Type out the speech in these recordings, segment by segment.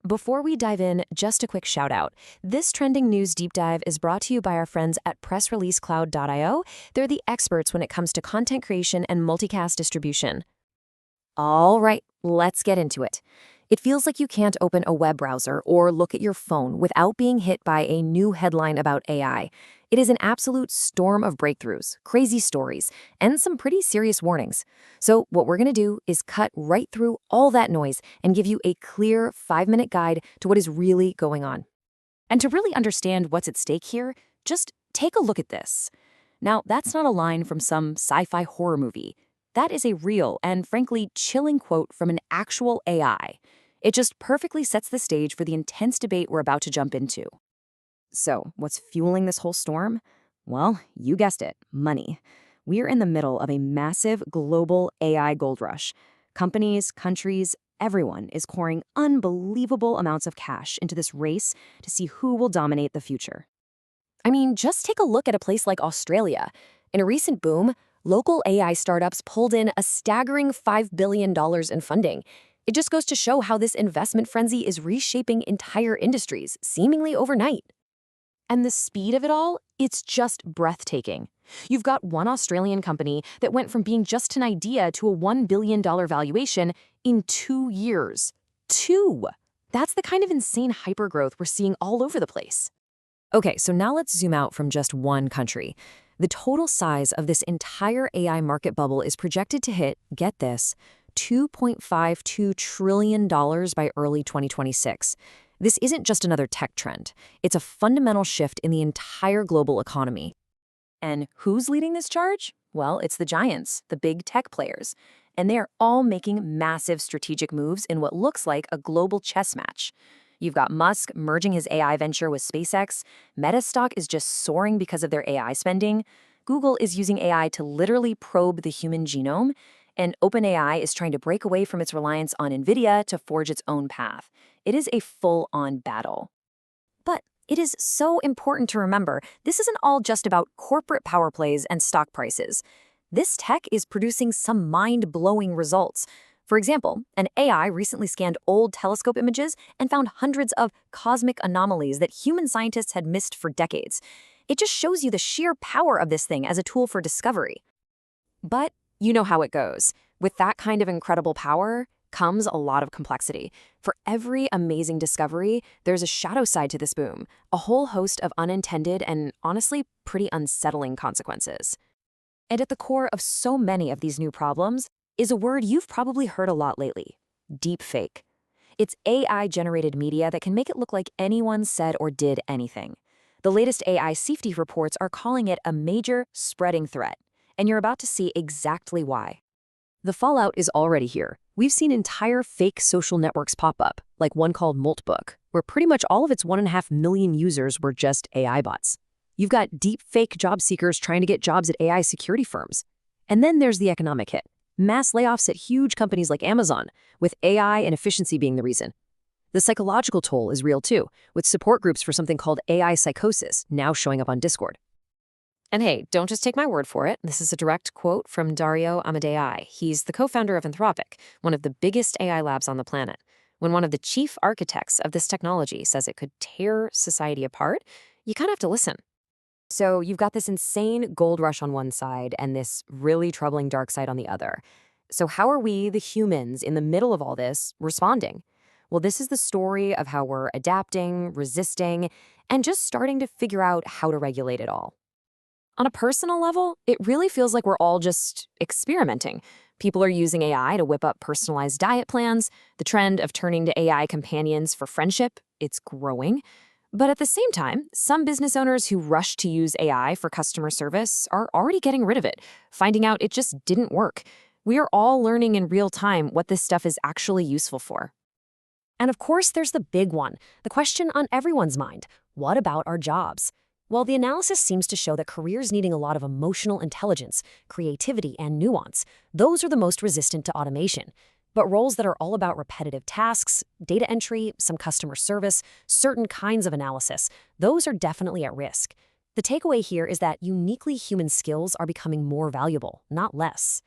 Before we dive in, just a quick shout out. This trending news deep dive is brought to you by our friends at pressreleasecloud.io. They're the experts when it comes to content creation and multicast distribution. All right, let's get into it. It feels like you can't open a web browser or look at your phone without being hit by a new headline about AI. It is an absolute storm of breakthroughs, crazy stories, and some pretty serious warnings. So what we're going to do is cut right through all that noise and give you a clear 5-minute guide to what is really going on. And to really understand what's at stake here, just take a look at this. Now, that's not a line from some sci-fi horror movie. That is a real and frankly chilling quote from an actual AI. It just perfectly sets the stage for the intense debate we're about to jump into. So, what's fueling this whole storm? Well, you guessed it, money. We're in the middle of a massive global AI gold rush. Companies, countries, everyone is pouring unbelievable amounts of cash into this race to see who will dominate the future. I mean, just take a look at a place like Australia. In a recent boom, local AI startups pulled in a staggering $5 billion in funding. It just goes to show how this investment frenzy is reshaping entire industries, seemingly overnight. And the speed of it all, it's just breathtaking. You've got one Australian company that went from being just an idea to a $1 billion valuation in 2 years. 2! That's the kind of insane hypergrowth we're seeing all over the place. Okay, so now let's zoom out from just one country. The total size of this entire AI market bubble is projected to hit, get this, $2.52 trillion by early 2026. This isn't just another tech trend. It's a fundamental shift in the entire global economy. And who's leading this charge? Well, it's the giants, the big tech players. And they're all making massive strategic moves in what looks like a global chess match. You've got Musk merging his AI venture with SpaceX. Meta stock is just soaring because of their AI spending. Google is using AI to literally probe the human genome. And OpenAI is trying to break away from its reliance on NVIDIA to forge its own path. It is a full-on battle. But it is so important to remember, this isn't all just about corporate power plays and stock prices. This tech is producing some mind-blowing results. For example, an AI recently scanned old telescope images and found hundreds of cosmic anomalies that human scientists had missed for decades. It just shows you the sheer power of this thing as a tool for discovery. But you know how it goes. With that kind of incredible power comes a lot of complexity. For every amazing discovery, there's a shadow side to this boom, a whole host of unintended and honestly pretty unsettling consequences. And at the core of so many of these new problems is a word you've probably heard a lot lately: deepfake. It's AI-generated media that can make it look like anyone said or did anything. The latest AI safety reports are calling it a major spreading threat. And you're about to see exactly why. The fallout is already here. We've seen entire fake social networks pop up, like one called Multbook, where pretty much all of its 1.5 million users were just AI bots. You've got deep fake job seekers trying to get jobs at AI security firms. And then there's the economic hit. Mass layoffs at huge companies like Amazon, with AI and efficiency being the reason. The psychological toll is real too, with support groups for something called AI psychosis now showing up on Discord. And hey, don't just take my word for it. This is a direct quote from Dario Amodei. He's the co-founder of Anthropic, one of the biggest AI labs on the planet. When one of the chief architects of this technology says it could tear society apart, you kind of have to listen. So you've got this insane gold rush on one side and this really troubling dark side on the other. So how are we, the humans, in the middle of all this, responding? Well, this is the story of how we're adapting, resisting, and just starting to figure out how to regulate it all. On a personal level, it really feels like we're all just experimenting. People are using AI to whip up personalized diet plans. The trend of turning to AI companions for friendship, it's growing. But at the same time, some business owners who rush to use AI for customer service are already getting rid of it, finding out it just didn't work. We are all learning in real time what this stuff is actually useful for. And of course, there's the big one, the question on everyone's mind: what about our jobs? Well, the analysis seems to show that careers needing a lot of emotional intelligence, creativity, and nuance, those are the most resistant to automation. But roles that are all about repetitive tasks, data entry, some customer service, certain kinds of analysis, those are definitely at risk. The takeaway here is that uniquely human skills are becoming more valuable, not less.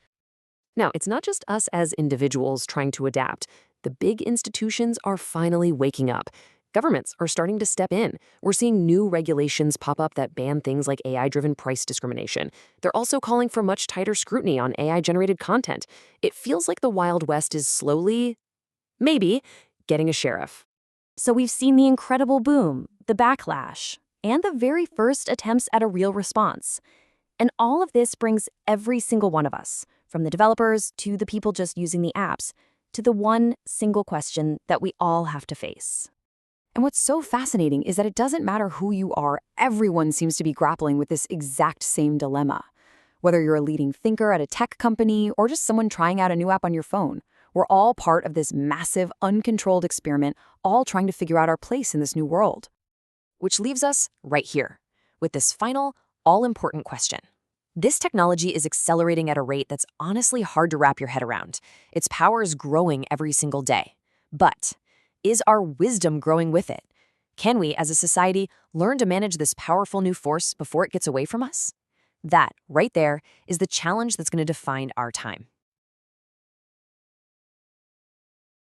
Now, it's not just us as individuals trying to adapt. The big institutions are finally waking up. Governments are starting to step in. We're seeing new regulations pop up that ban things like AI-driven price discrimination. They're also calling for much tighter scrutiny on AI-generated content. It feels like the Wild West is slowly, maybe, getting a sheriff. So we've seen the incredible boom, the backlash, and the very first attempts at a real response. And all of this brings every single one of us, from the developers to the people just using the apps, to the one single question that we all have to face. And what's so fascinating is that it doesn't matter who you are, everyone seems to be grappling with this exact same dilemma. Whether you're a leading thinker at a tech company or just someone trying out a new app on your phone, we're all part of this massive, uncontrolled experiment, all trying to figure out our place in this new world. Which leaves us right here, with this final, all-important question. This technology is accelerating at a rate that's honestly hard to wrap your head around. Its power is growing every single day. But is our wisdom growing with it? Can we, as a society, learn to manage this powerful new force before it gets away from us? That, right there, is the challenge that's going to define our time.